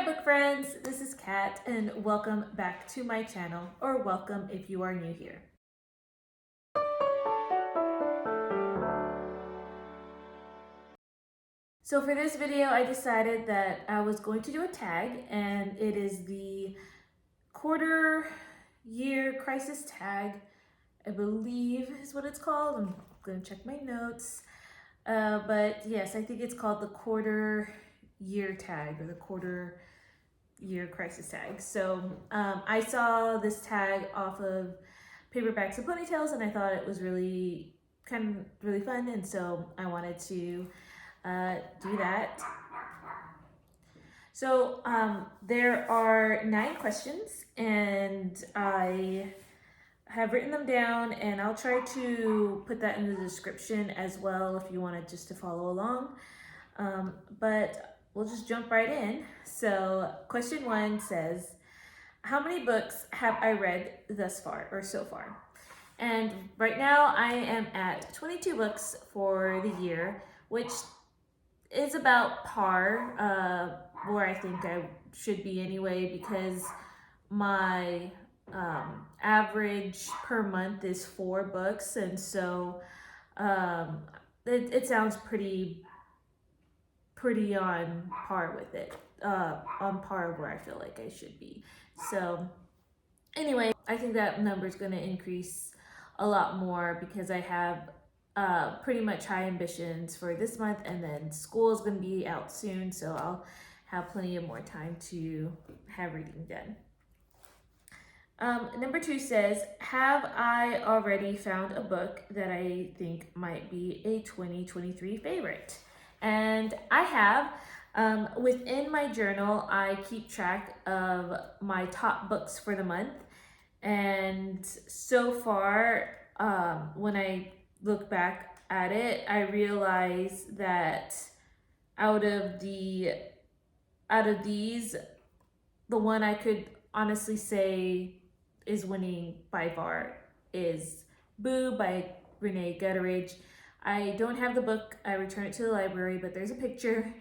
book friends, this is Kat and welcome back to my channel, or welcome if you are new here. So for this video, I decided that I was going to do a tag, and it is the quarter year crisis tag, I believe is what it's called. I'm gonna check my notes. But yes, I think it's called the quarter year tag, or the quarter year crisis tag. So I saw this tag off of Paperbacks and Ponytails, and I thought it was really fun, and so I wanted to do that. So there are 9 questions, and I have written them down, and I'll try to put that in the description as well if you wanted just to follow along. But we'll just jump right in. So question 1 says, how many books have I read thus far, or so far? And right now I am at 22 books for the year, which is about par, where I think I should be anyway, because my average per month is 4 books, and so it sounds pretty on par with it, on par where I feel like I should be. So anyway, I think that number is going to increase a lot more because I have pretty much high ambitions for this month, and then school is going to be out soon, so I'll have plenty of more time to have reading done. Number 2 says, have I already found a book that I think might be a 2023 favorite? And I have. Within my journal, I keep track of my top books for the month, and so far, when I look back at it, I realize that out of these, the one I could honestly say is winning by far is Boo by Renee Gutteridge. I don't have the book. I returned it to the library, but there's a picture.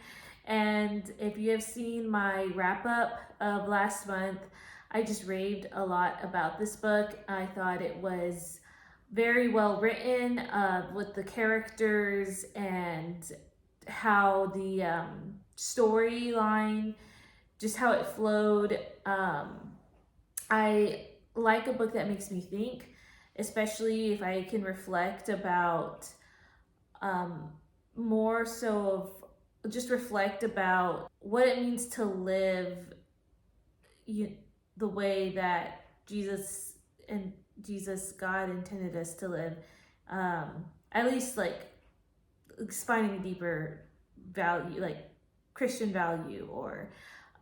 And if you have seen my wrap up of last month, I just raved a lot about this book. I thought it was very well written, with the characters and how the storyline, just how it flowed. I like a book that makes me think, especially if I can reflect about more so of just reflect about what it means to live the way that God intended us to live. At least like finding a deeper value, like Christian value or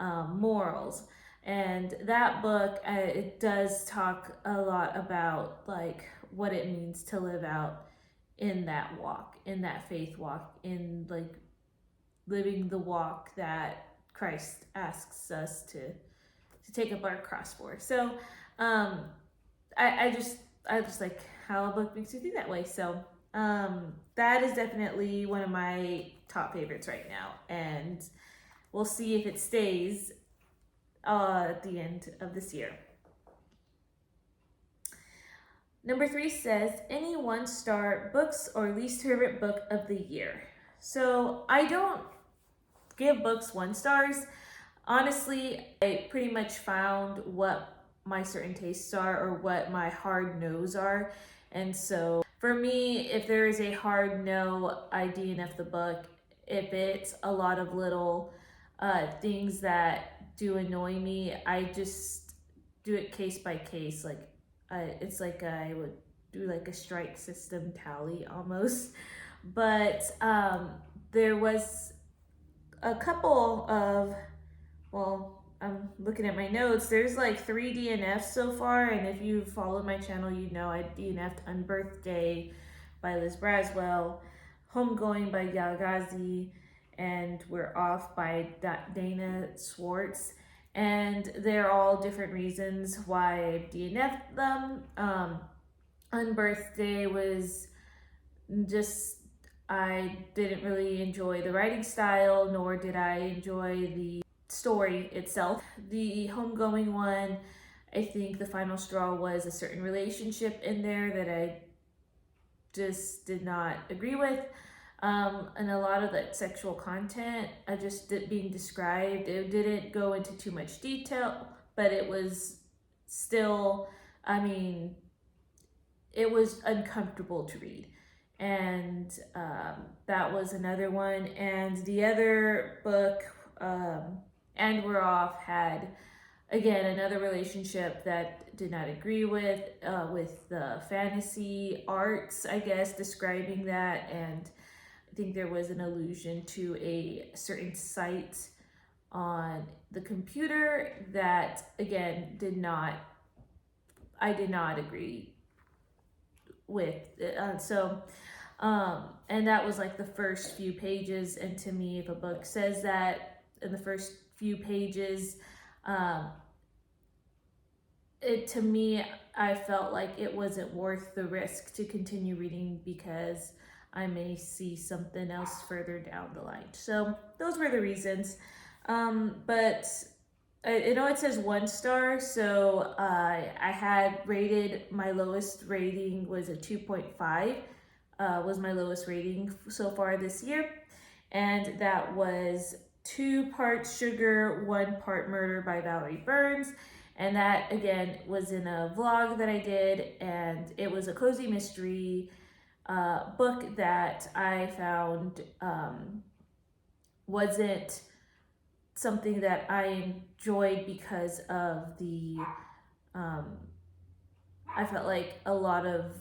morals. And that book, it does talk a lot about like what it means to live out in that walk, in that faith walk, in like living the walk that Christ asks us to take up our cross for. So I just like how a book makes you think that way. So that is definitely one of my top favorites right now, and we'll see if it stays at the end of this year. Number 3 says, any 1-star books or least favorite book of the year. So I don't give books 1 stars. Honestly, I pretty much found what my certain tastes are, or what my hard no's are. And so for me, if there is a hard no, I DNF the book. If it's a lot of little things that do annoy me, I just do it case by case. Like it's like I would do like a strike system tally almost. But there was a couple of, well, I'm looking at my notes, there's like 3 DNFs so far, and if you followed my channel, you know I DNF'd Unbirthday by Liz Braswell, Homegoing by Yagazi, and We're Off by Dana Swartz. And they're all different reasons why I DNF'd them. Unbirthday was just, I didn't really enjoy the writing style, nor did I enjoy the story itself. The homegoing one, I think the final straw was a certain relationship in there that I just did not agree with. And a lot of that sexual content, I just did being described. It didn't go into too much detail, but it was still, I mean, it was uncomfortable to read. And that was another one. And the other book, And We're Off, had again another relationship that did not agree with the fantasy arts, I guess, describing that. And I think there was an allusion to a certain site on the computer that again I did not agree with. And that was like the first few pages. And to me, if a book says that in the first few pages, to me, I felt like it wasn't worth the risk to continue reading because I may see something else further down the line. So those were the reasons. But I know it says 1 star, so I had rated, my lowest rating was a 2.5, was my lowest rating so far this year. And that was 2 parts Sugar, 1 part Murder by Valerie Burns. And that, again, was in a vlog that I did, and it was a cozy mystery book that I found wasn't something that I enjoyed because of the, I felt like a lot of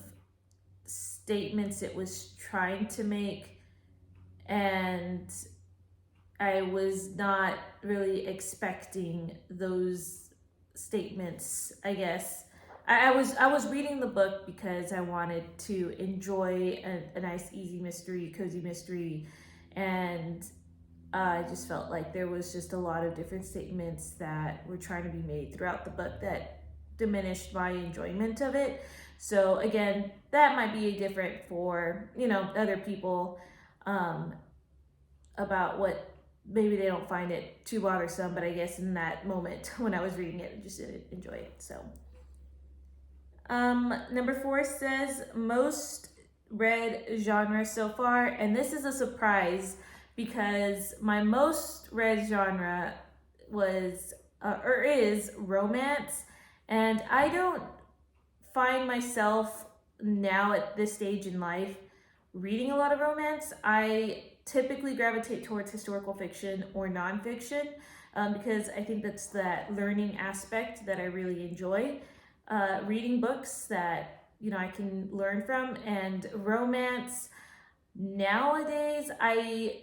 statements it was trying to make, and I was not really expecting those statements, I guess. I was reading the book because I wanted to enjoy a nice, easy mystery, cozy mystery, and I just felt like there was just a lot of different statements that were trying to be made throughout the book that diminished my enjoyment of it. So again, that might be different for, other people, about what maybe they don't find it too bothersome, but I guess in that moment when I was reading it, I just didn't enjoy it. So number 4 says most read genre so far, and this is a surprise because my most read genre was or is romance, and I don't find myself now at this stage in life reading a lot of romance. I typically gravitate towards historical fiction or nonfiction because I think that's that learning aspect that I really enjoy. Reading books that I can learn from, and romance nowadays I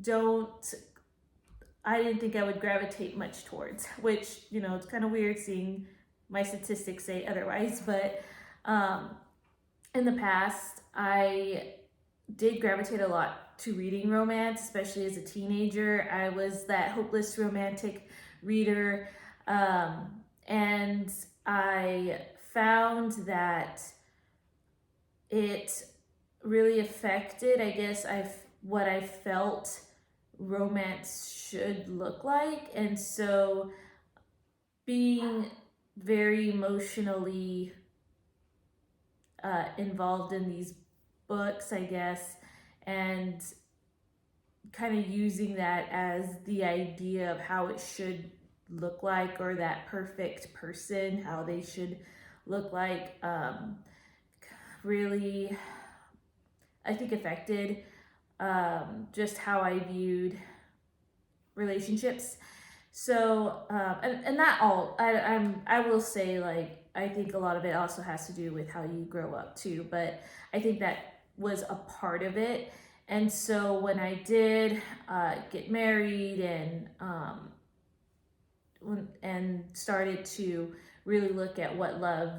didn't think I would gravitate much towards, which it's kind of weird seeing my statistics say otherwise, but in the past I did gravitate a lot to reading romance, especially as a teenager. I was that hopeless romantic reader, and I found that it really affected, I guess, what I felt romance should look like. And so being very emotionally involved in these books, I guess, and kind of using that as the idea of how it should look like, or that perfect person, how they should look like, really, I think affected just how I viewed relationships. So and that all I will say, like, I think a lot of it also has to do with how you grow up too, but I think that was a part of it. And so when I did get married and started to really look at what love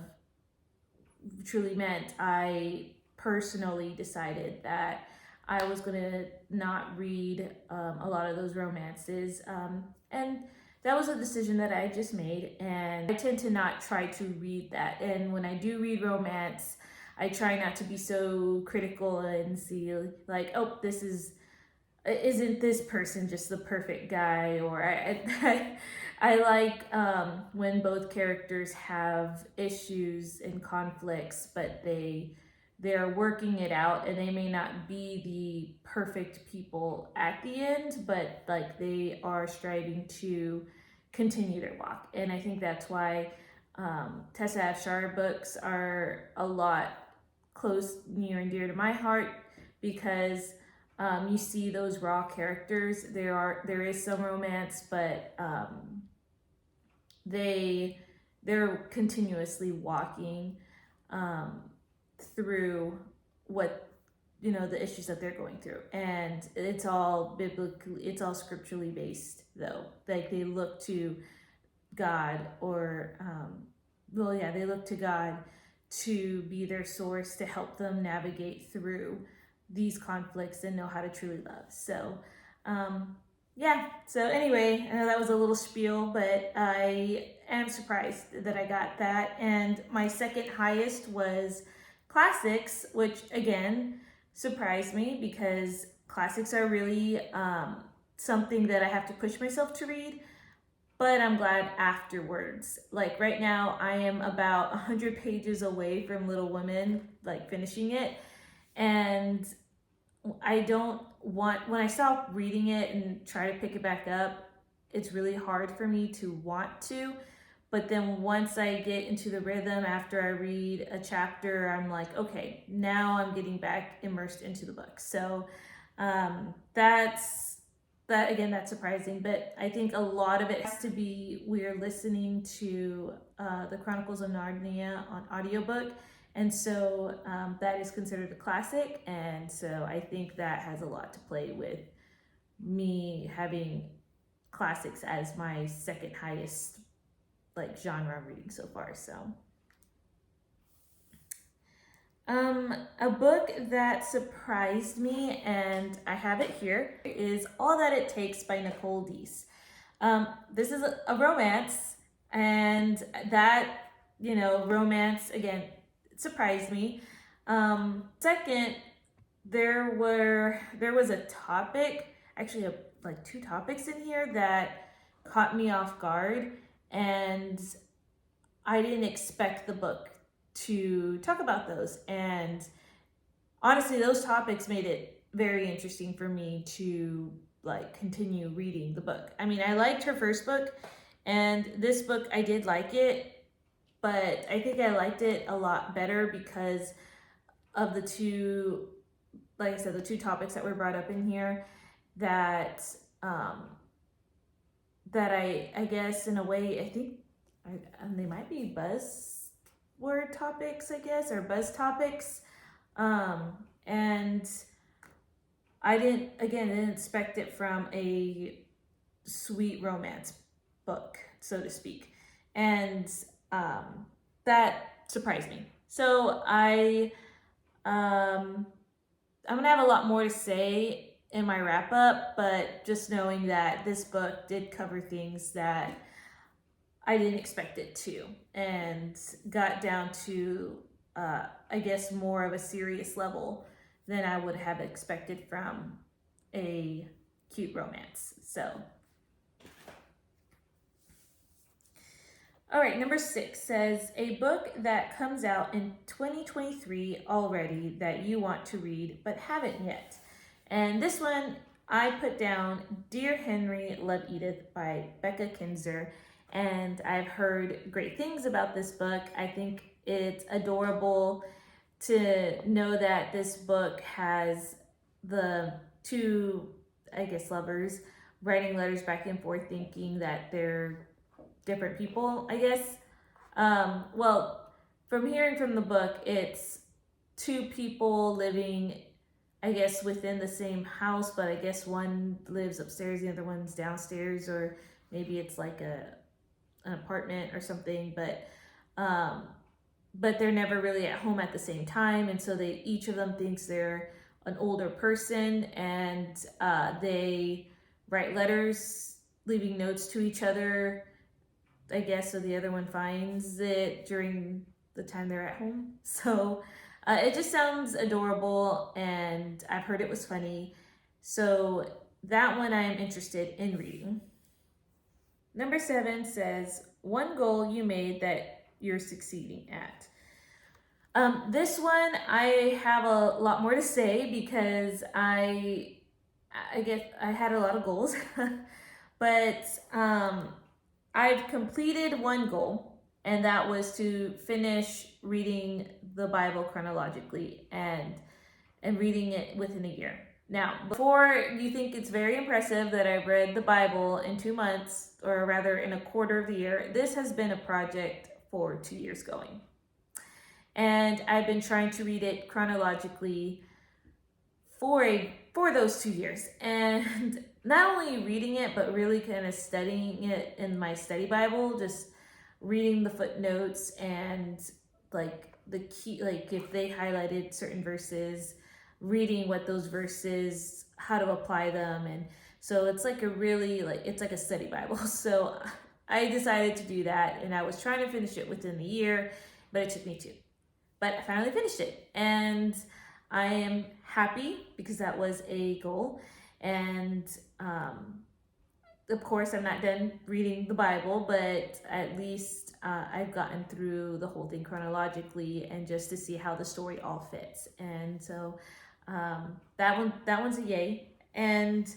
truly meant, I personally decided that I was going to not read a lot of those romances. And that was a decision that I just made. And I tend to not try to read that. And when I do read romance, I try not to be so critical and see like, oh, this is isn't this person just the perfect guy? Or I like when both characters have issues and conflicts, but they're working it out, and they may not be the perfect people at the end, but like they are striving to continue their walk. And I think that's why Tessa Afshar books are a lot close, near and dear to my heart, because you see those raw characters. There is some romance, but they're continuously walking through what, the issues that they're going through, and it's all scripturally based, though. Like they look to God, or they look to God to be their source, to help them navigate through these conflicts and know how to truly love. So so anyway, I know that was a little spiel, but I am surprised that I got that. And my second highest was classics, which again surprised me, because classics are really something that I have to push myself to read. But I'm glad afterwards. Like right now, I am about 100 pages away from Little Women, like finishing it. And I don't want, when I stop reading it and try to pick it back up, it's really hard for me to want to. But then once I get into the rhythm after I read a chapter, I'm like, okay, now I'm getting back immersed into the book. So that's surprising, but I think a lot of it has to be, we're listening to the Chronicles of Narnia on audiobook, and so that is considered a classic, and so I think that has a lot to play with me having classics as my second highest like genre I'm reading so far. So a book that surprised me, and I have it here, is All That It Takes by Nicole Deese. This is a romance, and that, romance, again, surprised me. Second, there was a topic, actually like two topics in here that caught me off guard, and I didn't expect the book to talk about those. And honestly, those topics made it very interesting for me to like continue reading the book. I mean, I liked her first book, and this book I did like it, but I think I liked it a lot better because of the two, like I said, the two topics that were brought up in here that that I guess in a way, I think they might be buzzword topics, I guess, or buzz topics. And I didn't expect it from a sweet romance book, so to speak. And that surprised me. So I'm gonna have a lot more to say in my wrap up, but just knowing that this book did cover things that I didn't expect it to, and got down to, I guess, more of a serious level than I would have expected from a cute romance. So, all right, number 6 says, a book that comes out in 2023 already that you want to read but haven't yet. And this one I put down Dear Henry, Love Edith by Becca Kinzer. And I've heard great things about this book. I think it's adorable to know that this book has the two, I guess, lovers writing letters back and forth, thinking that they're different people, I guess. Well, from hearing from the book, it's two people living, I guess, within the same house, but I guess one lives upstairs, the other one's downstairs, or maybe it's like an apartment or something, but they're never really at home at the same time, and so each of them thinks they're an older person, and they write letters, leaving notes to each other, I guess, so the other one finds it during the time they're at home. So it just sounds adorable, and I've heard it was funny. So that one I am interested in reading. Number 7 says, one goal you made that you're succeeding at. This one I have a lot more to say because I guess I had a lot of goals, but I've completed one goal, and that was to finish reading the Bible chronologically and reading it within a year. Now, before you think it's very impressive that I've read the Bible in 2 months, or rather in a quarter of the year, this has been a project for 2 years going. And I've been trying to read it chronologically for those 2 years. And not only reading it, but really kind of studying it in my study Bible, just reading the footnotes and like the key, like if they highlighted certain verses, reading what those verses, how to apply them. And so it's like a really, like, it's like a study Bible. So I decided to do that, and I was trying to finish it within the year, but it took me 2. But I finally finished it, and I am happy because that was a goal. And of course, I'm not done reading the Bible, but at least I've gotten through the whole thing chronologically, and just to see how the story all fits. And so that one's a yay. And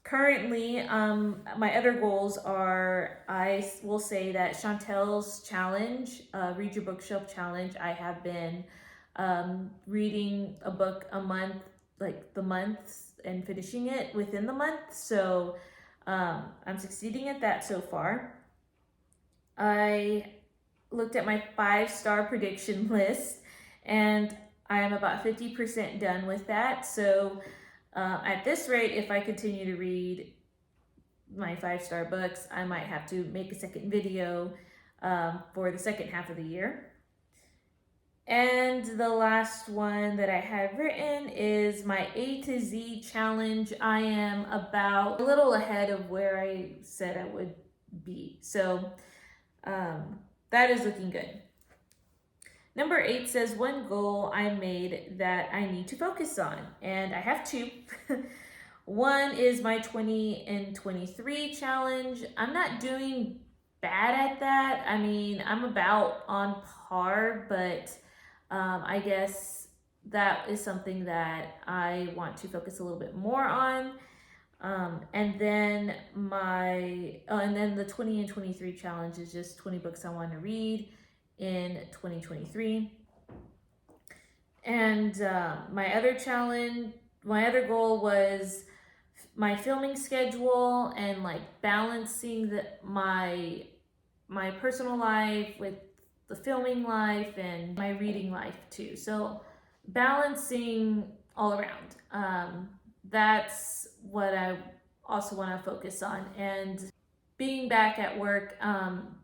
currently, my other goals are, I will say that Chantel's challenge, Read Your Bookshelf challenge, I have been reading a book a month, like the months, and finishing it within the month. So I'm succeeding at that so far. I looked at my 5-star prediction list, and I am about 50% done with that. So at this rate, if I continue to read my 5-star books, I might have to make a second video for the second half of the year. And the last one that I have written is my A to Z challenge. I am about a little ahead of where I said I would be. So that is looking good. Number 8 says, one goal I made that I need to focus on. And I have 2. One is my 20 and 23 challenge. I'm not doing bad at that. I mean, I'm about on par, but I guess that is something that I want to focus a little bit more on. And then the 20 and 23 challenge is just 20 books I want to read in 2023. And my other goal was my filming schedule, and like balancing my personal life with the filming life and my reading life too. So balancing all around. That's what I also want to focus on. And being back at work I'm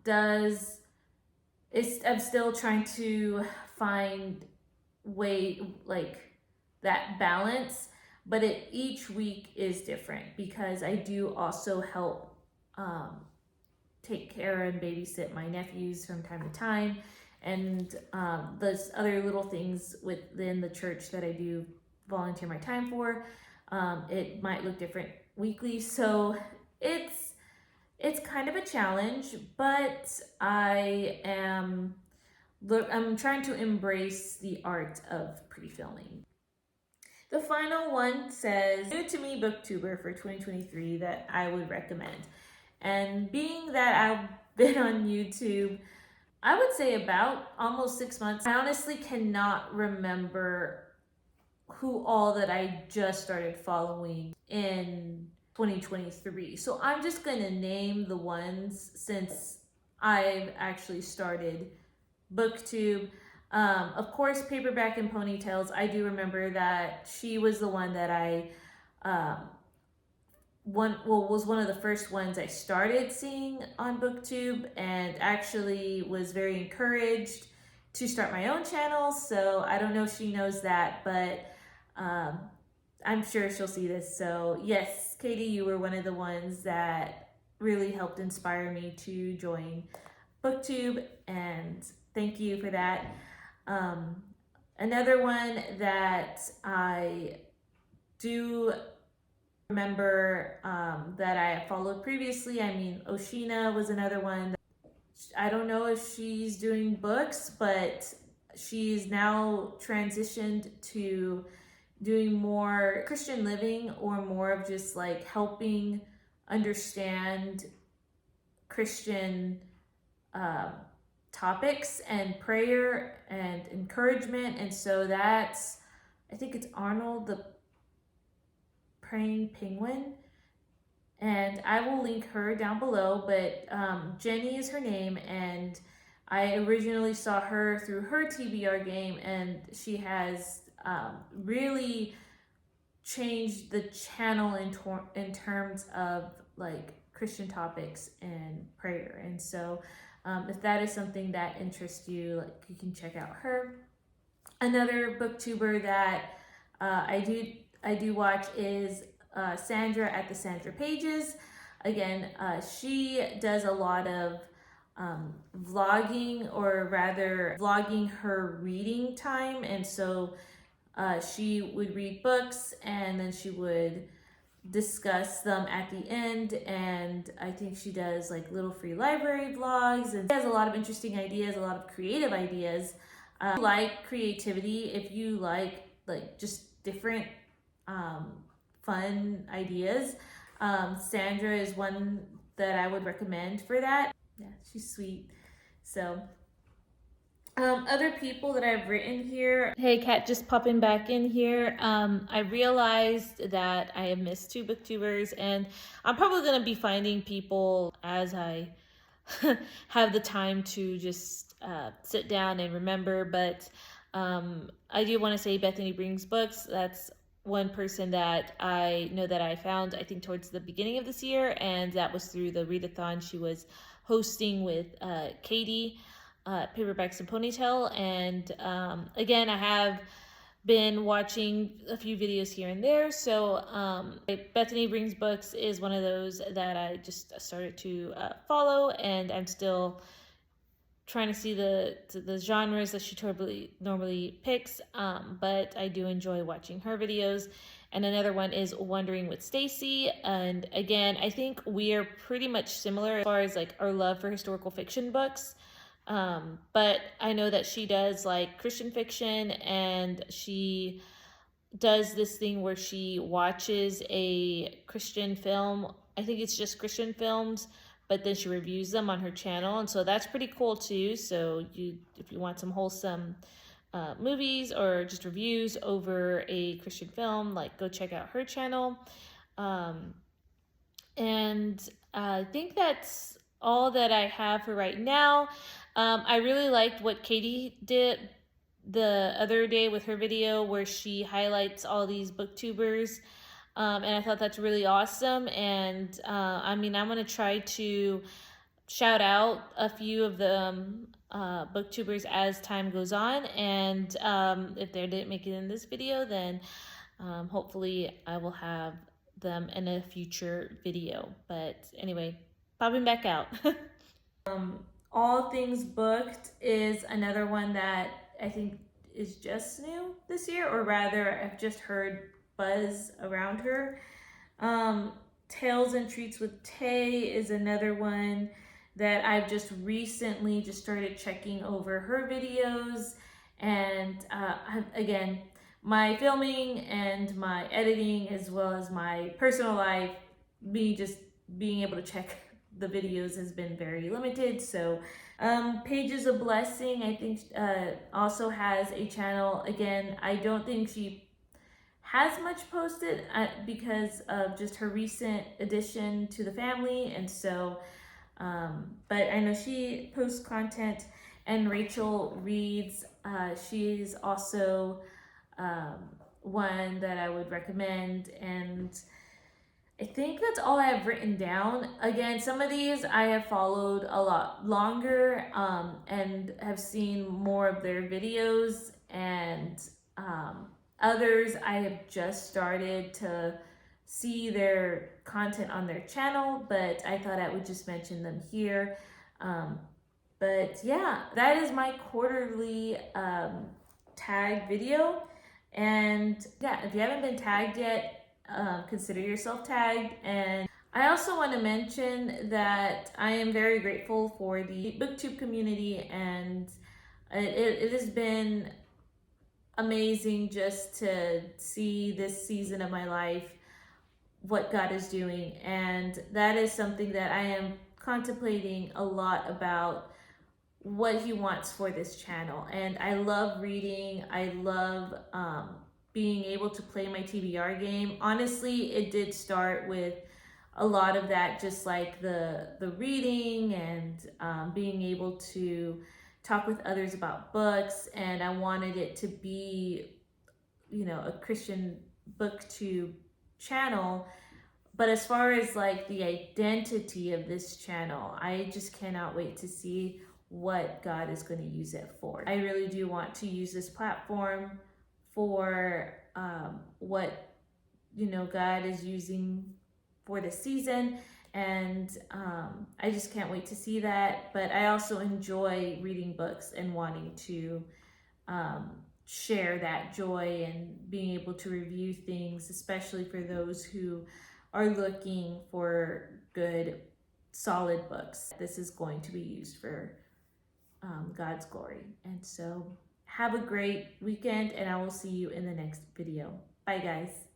still trying to find that balance, but each week is different because I do also help take care and babysit my nephews from time to time, and those other little things within the church that I do volunteer my time for. It might look different weekly, so it's kind of a challenge, but I'm trying to embrace the art of pre-filming. The final one says, new to me booktuber for 2023 that I would recommend. And being that I've been on YouTube, I would say about almost 6 months, I honestly cannot remember who all that I just started following in 2023. So I'm just gonna name the ones since I've actually started Booktube. Of course, Paperback and Ponytails, I do remember that she was the one that I was one of the first ones I started seeing on Booktube, and actually was very encouraged to start my own channel. So I don't know if she knows that, but I'm sure she'll see this. So yes, Katie, you were one of the ones that really helped inspire me to join Booktube, and thank you for that. Another one that I do remember that I followed previously. I mean, Oshina was another one. I don't know if she's doing books, but she's now transitioned to doing more Christian living, or more of just like helping understand Christian uh, topics and prayer and encouragement. And so that's, I think it's Arnold the Praying Penguin, and I will link her down below. But Jenny is her name, and I originally saw her through her TBR game, and she has really changed the channel in terms of like Christian topics and prayer. And so if that is something that interests you, like, you can check out her. Another booktuber that I do watch is Sandra at the Sandra Pages. Again, she does a lot of vlogging, or rather vlogging her reading time. And so she would read books, and then she would discuss them at the end. And I think she does like little free library vlogs, and she has a lot of interesting ideas, a lot of creative ideas. If you like creativity, if you like just different fun ideas, Sandra is one that I would recommend for that. Yeah, she's sweet. So other people that I've written here. Hey, Kat, just popping back in here. I realized that I have missed 2 booktubers, and I'm probably going to be finding people as I have the time to just sit down and remember. But I do want to say Bethany Brings Books. That's one person that I know that I found, I think, towards the beginning of this year, and that was through the readathon she was hosting with Katie. Paperbacks and Ponytail. And again, I have been watching a few videos here and there. So Bethany Brings Books is one of those that I just started to follow, and I'm still trying to see the genres that she normally picks, but I do enjoy watching her videos. And another one is Wondering with Stacy. And again, I think we are pretty much similar as far as like our love for historical fiction books. But I know that she does like Christian fiction, and she does this thing where she watches a Christian film. I think it's just Christian films, but then she reviews them on her channel. And so that's pretty cool too. So if you want some wholesome movies or just reviews over a Christian film, like, go check out her channel. And I think that's all that I have for right now. I really liked what Katie did the other day with her video, where she highlights all these booktubers, and I thought that's really awesome. And I mean, I'm going to try to shout out a few of the booktubers as time goes on, and if they didn't make it in this video, then hopefully I will have them in a future video. But anyway, popping back out. All Things Booked is another one that I think is just new this year, or rather I've just heard buzz around her. Tales and Treats with Tay is another one that I've just recently just started checking over her videos. And again, my filming and my editing, as well as my personal life, me just being able to check the videos has been very limited. So Pages of Blessing, I think, also has a channel. Again, I don't think she has much posted because of just her recent addition to the family. And so but I know she posts content. And Rachel Reads, she's also one that I would recommend. And I think that's all I have written down. Again, some of these I have followed a lot longer and have seen more of their videos, and others I have just started to see their content on their channel, but I thought I would just mention them here. But yeah, that is my quarterly tag video. And yeah, if you haven't been tagged yet, consider yourself tagged. And I also want to mention that I am very grateful for the booktube community, and it has been amazing just to see this season of my life, what God is doing. And that is something that I am contemplating a lot about, what He wants for this channel. And I love reading. I love being able to play my TBR game. Honestly, it did start with a lot of that, just like the reading and being able to talk with others about books. And I wanted it to be, a Christian booktube channel. But as far as like the identity of this channel, I just cannot wait to see what God is going to use it for. I really do want to use this platform for what God is using for the season, and I just can't wait to see that. But I also enjoy reading books and wanting to share that joy and being able to review things, especially for those who are looking for good, solid books. This is going to be used for God's glory. And so have a great weekend, and I will see you in the next video. Bye, guys.